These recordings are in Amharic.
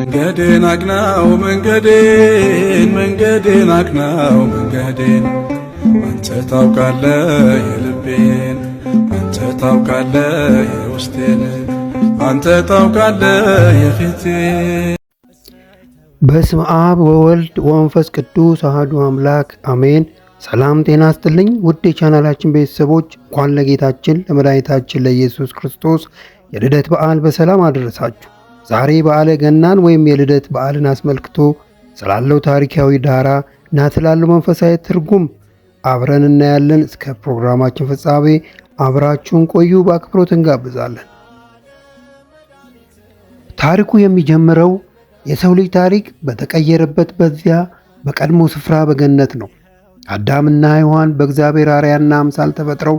መንገዴን አቅናው መንገዴን አቅናው መንገዴን አንተ ታውቃለህ የልቤን አንተ ታውቃለህ የውስጤን አንተ ታውቃለህ የፊቴን። በስመ አብ ወወልድ ወመንፈስ ቅዱስ አሐዱ አምላክ አሜን። ሰላም ጤና ይስጥልኝ ውድ የቻናላችን ቤተሰቦች፣ እንኳን ለጌታችን ለመድኃኒታችን ለኢየሱስ ክርስቶስ የልደት በዓል በሰላም አደረሳችሁ። ዛሬ በዓለ ገናን ወይም የልደት በዓልን አስመልክቶ ስላለው ታሪካዊ ዳራ እና ስላለው መንፈሳዊ ትርጉም አብረን እናያለን። እስከ ፕሮግራማችን ፍጻሜ አብራችሁን ቆዩ በአክብሮት እንጋብዛለን። ታሪኩ የሚጀምረው የሰው ልጅ ታሪክ በተቀየረበት በዚያ በቀድሞ ስፍራ በገነት ነው። አዳምና ሔዋን በእግዚአብሔር አርአያና አምሳል ተፈጥረው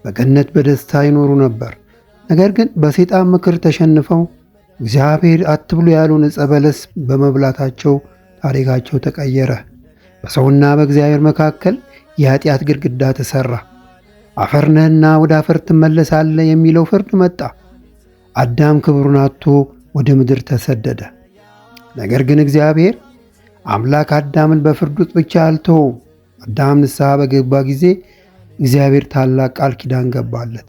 በገነት በደስታ ይኖሩ ነበር። ነገር ግን በሰይጣን ምክር ተሸንፈው እግዚአብሔር አትብሉ ያሉን ዕፀ በለስ በመብላታቸው ታሪካቸው ተቀየረ። በሰውና በእግዚአብሔር መካከል የኃጢአት ግድግዳ ተሠራ። አፈር ነህና ወደ አፈር ትመለሳለህ የሚለው ፍርድ መጣ። አዳም ክብሩን አጥቶ ወደ ምድር ተሰደደ። ነገር ግን እግዚአብሔር አምላክ አዳምን በፍርድ ውስጥ ብቻ አልተወውም። አዳም ንስሐ በገባ ጊዜ እግዚአብሔር ታላቅ ቃል ኪዳን ገባለት።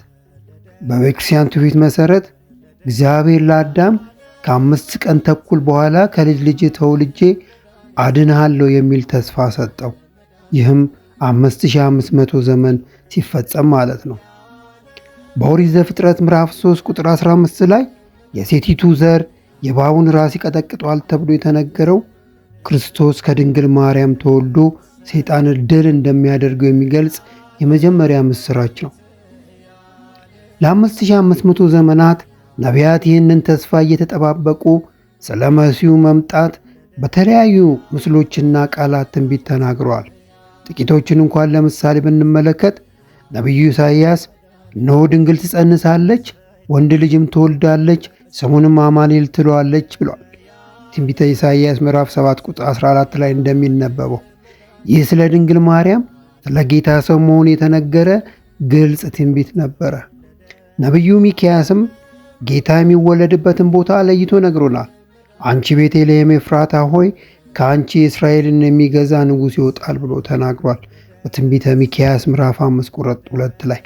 በቤተክርስቲያን ትውፊት መሠረት እግዚአብሔር ለአዳም ከ5 ቀን ተኩል በኋላ ከልጅ ልጅ ተወልጄ አድንሃለሁ የሚል ተስፋ ሰጠው። ይህም 5500 ዘመን ሲፈጸም ማለት ነው። በኦሪት ዘፍጥረት ምዕራፍ 3 ቁጥር 15 ላይ የሴቲቱ ዘር የእባቡን ራስ ይቀጠቅጠዋል ተብሎ የተነገረው ክርስቶስ ከድንግል ማርያም ተወልዶ ሰይጣንን ድል እንደሚያደርገው የሚገልጽ የመጀመሪያ ምስራች ነው። ለ5500 ዘመናት ነቢያት ይህንን ተስፋ እየተጠባበቁ ስለ መሲሁ መምጣት በተለያዩ ምስሎችና ቃላት ትንቢት ተናግረዋል። ጥቂቶችን እንኳን ለምሳሌ ብንመለከት ነቢዩ ኢሳይያስ እነሆ ድንግል ትጸንሳለች፣ ወንድ ልጅም ትወልዳለች፣ ስሙንም አማኑኤል ትለዋለች ብሏል። ትንቢተ ኢሳይያስ ምዕራፍ 7 ቁጥር 14 ላይ እንደሚነበበው ይህ ስለ ድንግል ማርያም ስለ ጌታ ሰው መሆኑ የተነገረ ግልጽ ትንቢት ነበረ። ነቢዩ ሚክያስም ጌታ የሚወለድበትን ቦታ ለይቶ ነግሮናል። አንቺ ቤተልሔም ኤፍራታ ሆይ ከአንቺ እስራኤልን የሚገዛ ንጉሥ ይወጣል ብሎ ተናግሯል በትንቢተ ሚክያስ ምዕራፍ 5 ቁጥር 2 ላይ።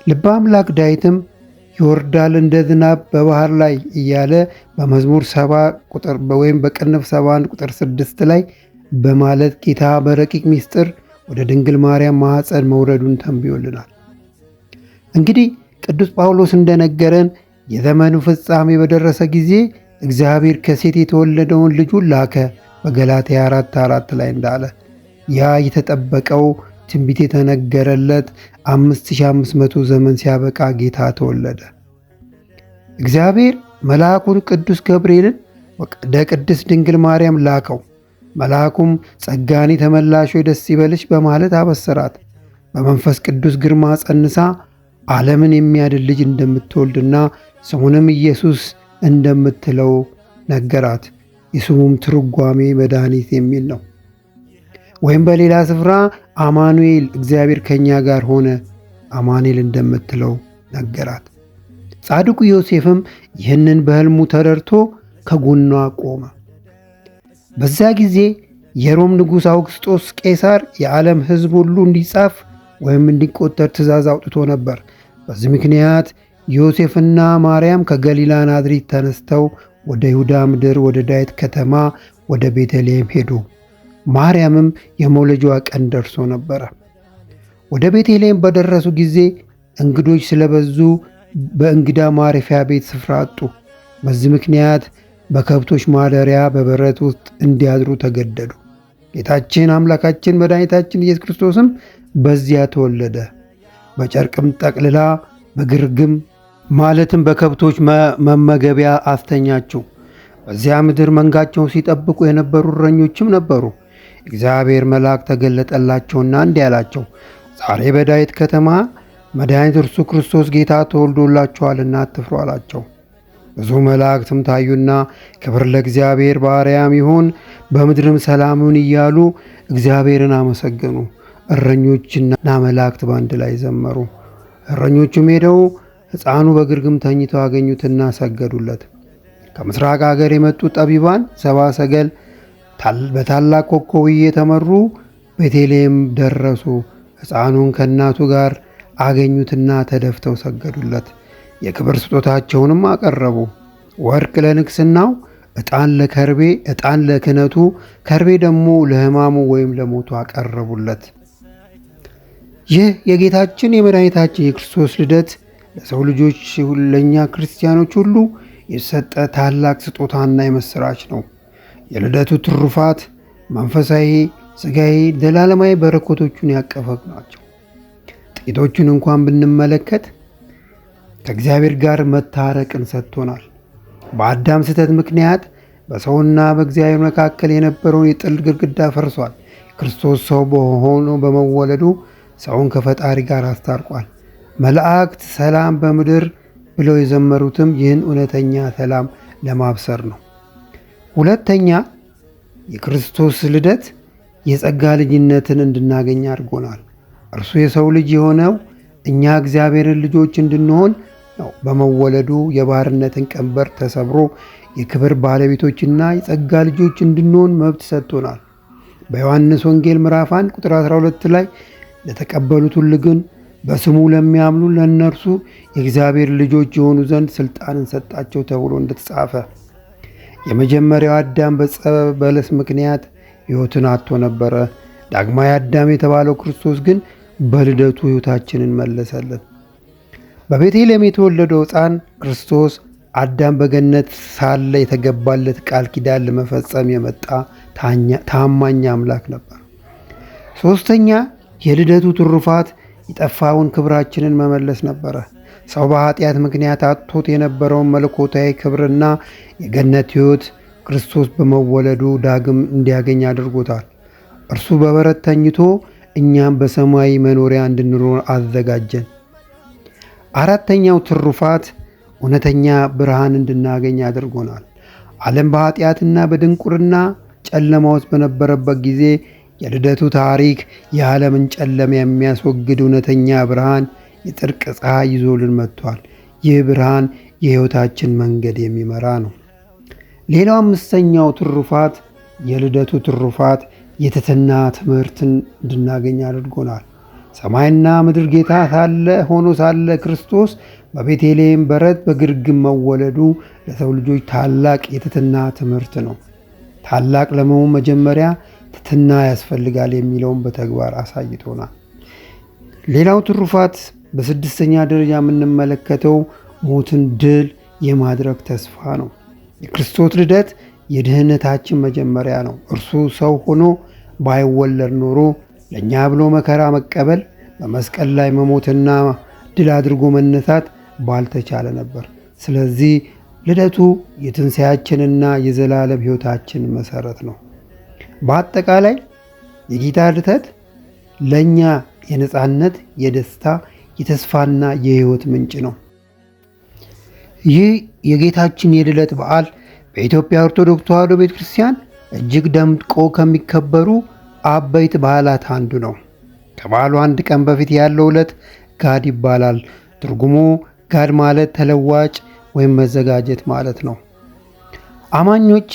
ልበ አምላክ ዳዊትም ይወርዳል እንደ ዝናብ በባህር ላይ እያለ በመዝሙር 70 ቁጥር ወይም በቅንፍ 71 ቁጥር 6 ላይ በማለት ጌታ በረቂቅ ምስጢር ወደ ድንግል ማርያም ማኅፀን መውረዱን ተንብዮልናል። እንግዲህ ቅዱስ ጳውሎስ እንደነገረን የዘመኑ ፍጻሜ በደረሰ ጊዜ እግዚአብሔር ከሴት የተወለደውን ልጁን ላከ በገላትያ 4:4 ላይ እንዳለ ያ የተጠበቀው ትንቢት የተነገረለት 5500 ዘመን ሲያበቃ ጌታ ተወለደ። እግዚአብሔር መልአኩን ቅዱስ ገብርኤልን ወደ ቅድስት ድንግል ማርያም ላከው። መልአኩም ጸጋን የተመላሽ ሆይ ደስ ይበልሽ በማለት አበሰራት። በመንፈስ ቅዱስ ግርማ ጸንሳ ዓለምን የሚያድን ልጅ እንደምትወልድና ስሙንም ኢየሱስ እንደምትለው ነገራት። የስሙም ትርጓሜ መድኃኒት የሚል ነው። ወይም በሌላ ስፍራ አማኑኤል እግዚአብሔር ከኛ ጋር ሆነ አማኑኤል እንደምትለው ነገራት። ጻድቁ ዮሴፍም ይህንን በሕልሙ ተረድቶ ከጎኗ ቆመ። በዛ ጊዜ የሮም ንጉሥ አውግስጦስ ቄሳር የዓለም ሕዝብ ሁሉ እንዲጻፍ ወይም እንዲቆጠር ትእዛዝ አውጥቶ ነበር። በዚህ ምክንያት ዮሴፍና ማርያም ከገሊላ ናዝሬት ተነስተው ወደ ይሁዳ ምድር ወደ ዳዊት ከተማ ወደ ቤተልሔም ሄዱ። ማርያምም የመውለጃዋ ቀን ደርሶ ነበረ። ወደ ቤተልሔም በደረሱ ጊዜ እንግዶች ስለበዙ በእንግዳ ማረፊያ ቤት ስፍራ አጡ። በዚህ ምክንያት በከብቶች ማደሪያ በበረት ውስጥ እንዲያድሩ ተገደዱ። ጌታችን አምላካችን መድኃኒታችን ኢየሱስ ክርስቶስም በዚያ ተወለደ። በጨርቅም ጠቅልላ በግርግም ማለትም በከብቶች መመገቢያ አስተኛችው። በዚያ ምድር መንጋቸውን ሲጠብቁ የነበሩ እረኞችም ነበሩ። እግዚአብሔር መልአክ ተገለጠላቸውና እንዲህ አላቸው፣ ዛሬ በዳዊት ከተማ መድኃኒት እርሱ ክርስቶስ ጌታ ተወልዶላችኋልና አትፍሩ አላቸው። ብዙ መላእክትም ታዩና ክብር ለእግዚአብሔር በአርያም ይሁን በምድርም ሰላም ይሁን እያሉ እግዚአብሔርን አመሰገኑ። እረኞችና መላእክት በአንድ ላይ ዘመሩ። እረኞቹም ሄደው ሕፃኑ በግርግም ተኝተው አገኙትና ሰገዱለት። ከምስራቅ አገር የመጡ ጠቢባን ሰብአ ሰገል በታላቅ ኮከብ እየተመሩ ቤተልሔም ደረሱ። ሕፃኑን ከእናቱ ጋር አገኙትና ተደፍተው ሰገዱለት። የክብር ስጦታቸውንም አቀረቡ። ወርቅ ለንግሥናው፣ ዕጣን ለከርቤ፣ ዕጣን ለክህነቱ፣ ከርቤ ደግሞ ለሕማሙ ወይም ለሞቱ አቀረቡለት። ይህ የጌታችን የመድኃኒታችን የክርስቶስ ልደት ለሰው ልጆች ለእኛ ክርስቲያኖች ሁሉ የተሰጠ ታላቅ ስጦታና የምሥራች ነው። የልደቱ ትሩፋት መንፈሳዊ፣ ሥጋዊ፣ ዘላለማዊ በረከቶቹን ያቀፈ ናቸው። ጥቂቶቹን እንኳን ብንመለከት ከእግዚአብሔር ጋር መታረቅን ሰጥቶናል። በአዳም ስህተት ምክንያት በሰውና በእግዚአብሔር መካከል የነበረውን የጥል ግድግዳ ፈርሷል። ክርስቶስ ሰው ሆኖ በመወለዱ ሰውን ከፈጣሪ ጋር አስታርቋል። መላእክት ሰላም በምድር ብለው የዘመሩትም ይህን እውነተኛ ሰላም ለማብሰር ነው። ሁለተኛ፣ የክርስቶስ ልደት የጸጋ ልጅነትን እንድናገኝ አድርጎናል። እርሱ የሰው ልጅ የሆነው እኛ እግዚአብሔርን ልጆች እንድንሆን ነው። በመወለዱ የባርነትን ቀንበር ተሰብሮ የክብር ባለቤቶችና የጸጋ ልጆች እንድንሆን መብት ሰጥቶናል። በዮሐንስ ወንጌል ምዕራፍ 1 ቁጥር 12 ላይ ለተቀበሉት ሁሉ ግን በስሙ ለሚያምኑ ለእነርሱ የእግዚአብሔር ልጆች የሆኑ ዘንድ ሥልጣንን ሰጣቸው ተብሎ እንደተጻፈ፣ የመጀመሪያው አዳም በዕፀ በለስ ምክንያት ሕይወትን አጥቶ ነበረ። ዳግማዊ አዳም የተባለው ክርስቶስ ግን በልደቱ ሕይወታችንን መለሰልን። በቤተልሔም የተወለደው ሕፃን ክርስቶስ አዳም በገነት ሳለ የተገባለት ቃል ኪዳን ለመፈጸም የመጣ ታማኝ አምላክ ነበር። ሦስተኛ፣ የልደቱ ትሩፋት የጠፋውን ክብራችንን መመለስ ነበረ። ሰው በኃጢአት ምክንያት አጥቶት የነበረውን መለኮታዊ ክብርና የገነት ሕይወት ክርስቶስ በመወለዱ ዳግም እንዲያገኝ አድርጎታል። እርሱ በበረት ተኝቶ እኛም በሰማያዊ መኖሪያ እንድንኖር አዘጋጀን። አራተኛው ትሩፋት እውነተኛ ብርሃን እንድናገኝ አድርጎናል። ዓለም በኃጢአትና በድንቁርና ጨለማ ውስጥ በነበረበት ጊዜ የልደቱ ታሪክ የዓለምን ጨለማ የሚያስወግድ እውነተኛ ብርሃን የጽድቅ ፀሐይ ይዞልን መጥቷል። ይህ ብርሃን የሕይወታችን መንገድ የሚመራ ነው። ሌላው አምስተኛው ትሩፋት የልደቱ ትሩፋት የትሕትና ትምህርትን እንድናገኝ አድርጎናል። ሰማይና ምድር ጌታ ሆኖ ሳለ ክርስቶስ በቤተልሔም በረት በግርግም መወለዱ ለሰው ልጆች ታላቅ የትሕትና ትምህርት ነው። ታላቅ ለመሆን መጀመሪያ ትሕትና ያስፈልጋል የሚለውን በተግባር አሳይቶናል። ሌላው ትሩፋት በስድስተኛ ደረጃ የምንመለከተው ሞትን ድል የማድረግ ተስፋ ነው። የክርስቶስ ልደት የድህነታችን መጀመሪያ ነው። እርሱ ሰው ሆኖ ባይወለድ ኖሮ ለእኛ ብሎ መከራ መቀበል፣ በመስቀል ላይ መሞትና ድል አድርጎ መነሳት ባልተቻለ ነበር። ስለዚህ ልደቱ የትንሣኤያችንና የዘላለም ሕይወታችን መሠረት ነው። በአጠቃላይ የጌታ ልደት ለእኛ የነፃነት፣ የደስታ፣ የተስፋና የሕይወት ምንጭ ነው። ይህ የጌታችን የልደት በዓል በኢትዮጵያ ኦርቶዶክስ ተዋሕዶ ቤተ ክርስቲያን እጅግ ደምቆ ከሚከበሩ አበይት በዓላት አንዱ ነው። ከበዓሉ አንድ ቀን በፊት ያለው ዕለት ጋድ ይባላል። ትርጉሙ ጋድ ማለት ተለዋጭ ወይም መዘጋጀት ማለት ነው። አማኞች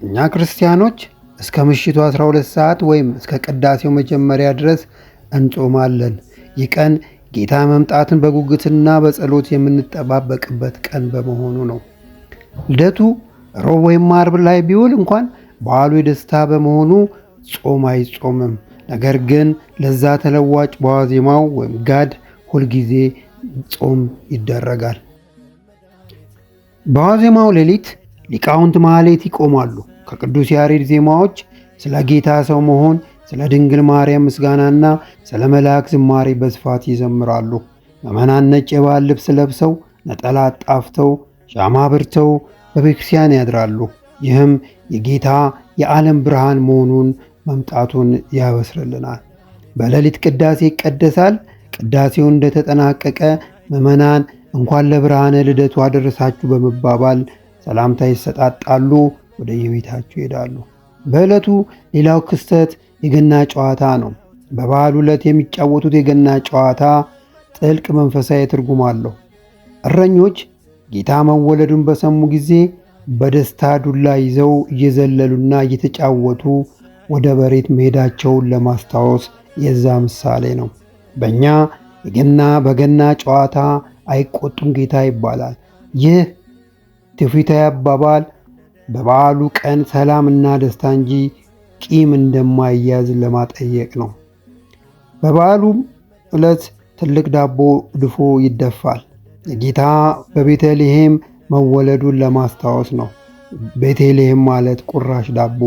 እኛ ክርስቲያኖች እስከ ምሽቱ 12 ሰዓት ወይም እስከ ቅዳሴው መጀመሪያ ድረስ እንጾማለን። ይህ ቀን ጌታ መምጣትን በጉጉትና በጸሎት የምንጠባበቅበት ቀን በመሆኑ ነው። ልደቱ ሮብ ወይም ዓርብ ላይ ቢውል እንኳን በዓሉ የደስታ በመሆኑ ጾም አይጾምም። ነገር ግን ለዛ ተለዋጭ በዋዜማው ወይም ጋድ ሁልጊዜ ጾም ይደረጋል። በዋዜማው ሌሊት ሊቃውንት ማኅሌት ይቆማሉ። ከቅዱስ ያሬድ ዜማዎች ስለ ጌታ ሰው መሆን፣ ስለ ድንግል ማርያም ምስጋናና ስለ መልአክ ዝማሬ በስፋት ይዘምራሉ። ምዕመናን ነጭ የባህል ልብስ ለብሰው ነጠላ አጣፍተው ሻማ አብርተው በቤተክርስቲያን ያድራሉ። ይህም የጌታ የዓለም ብርሃን መሆኑን መምጣቱን ያበስርልናል። በሌሊት ቅዳሴ ይቀደሳል። ቅዳሴው እንደተጠናቀቀ ምዕመናን እንኳን ለብርሃነ ልደቱ አደረሳችሁ በመባባል ሰላምታ ይሰጣጣሉ፣ ወደ የቤታቸው ይሄዳሉ። በዕለቱ ሌላው ክስተት የገና ጨዋታ ነው። በበዓሉ ዕለት የሚጫወቱት የገና ጨዋታ ጥልቅ መንፈሳዊ ትርጉም አለው። እረኞች ጌታ መወለዱን በሰሙ ጊዜ በደስታ ዱላ ይዘው እየዘለሉና እየተጫወቱ ወደ በሬት መሄዳቸውን ለማስታወስ የዛ ምሳሌ ነው። በእኛ በገና ጨዋታ አይቆጡም ጌታ ይባላል። ይህ ትውፊታዊ አባባል በበዓሉ ቀን ሰላምና ደስታ እንጂ ቂም እንደማይያዝ ለማጠየቅ ነው። በበዓሉም ዕለት ትልቅ ዳቦ ድፎ ይደፋል። የጌታ በቤተልሔም መወለዱን ለማስታወስ ነው። ቤተልሔም ማለት ቁራሽ ዳቦ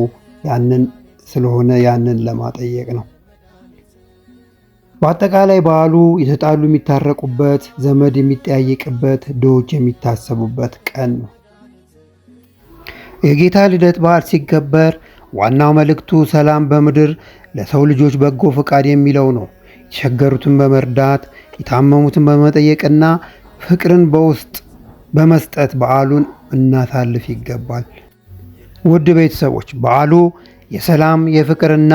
ያንን ለማጠየቅ ነው። በአጠቃላይ በዓሉ የተጣሉ የሚታረቁበት፣ ዘመድ የሚጠያየቅበት፣ ድሆች የሚታሰቡበት ቀን ነው። የጌታ ልደት በዓል ሲከበር ዋናው መልእክቱ ሰላም በምድር ለሰው ልጆች በጎ ፈቃድ የሚለው ነው። የተቸገሩትን በመርዳት የታመሙትን በመጠየቅና ፍቅርን በውስጥ በመስጠት በዓሉን እናሳልፍ ይገባል። ውድ ቤተሰቦች በዓሉ የሰላም የፍቅርና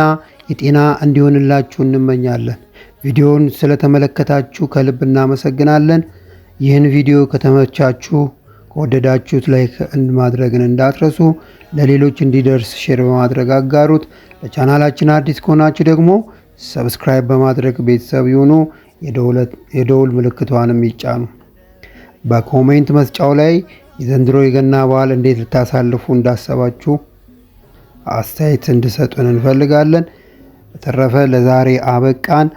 የጤና እንዲሆንላችሁ እንመኛለን። ቪዲዮውን ስለተመለከታችሁ ከልብ እናመሰግናለን። ይህን ቪዲዮ ከተመቻችሁ ከወደዳችሁት ላይክ ማድረግን እንዳትረሱ። ለሌሎች እንዲደርስ ሼር በማድረግ አጋሩት። ለቻናላችን አዲስ ከሆናችሁ ደግሞ ሰብስክራይብ በማድረግ ቤተሰብ ይሁኑ። የደውል ምልክቷንም ይጫኑ። በኮሜንት መስጫው ላይ የዘንድሮ የገና በዓል እንዴት ልታሳልፉ እንዳሰባችሁ አስተያየት እንድሰጡን እንፈልጋለን። በተረፈ ለዛሬ አበቃን።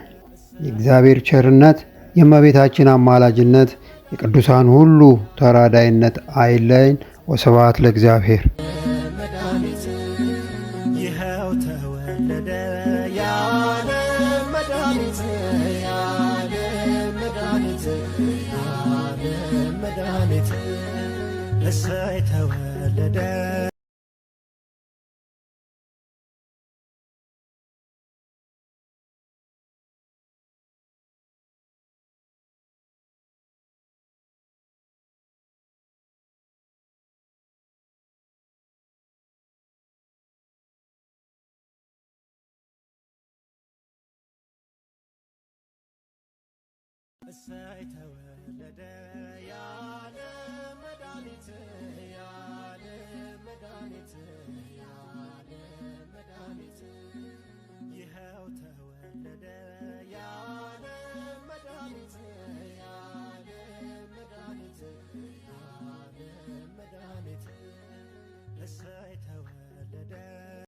የእግዚአብሔር ቸርነት፣ የእመቤታችን አማላጅነት፣ የቅዱሳን ሁሉ ተራዳይነት አይለይን። ወስብሐት ለእግዚአብሔር። ይኸው ተወለደ የዓለም መድኃኒት፣ የዓለም መድኃኒት፣ የዓለም መድኃኒት፣ እሰይ ተወለደ። እሰይ ተወለደ የዓለም መድኃኒት፣ የዓለም መድኃኒት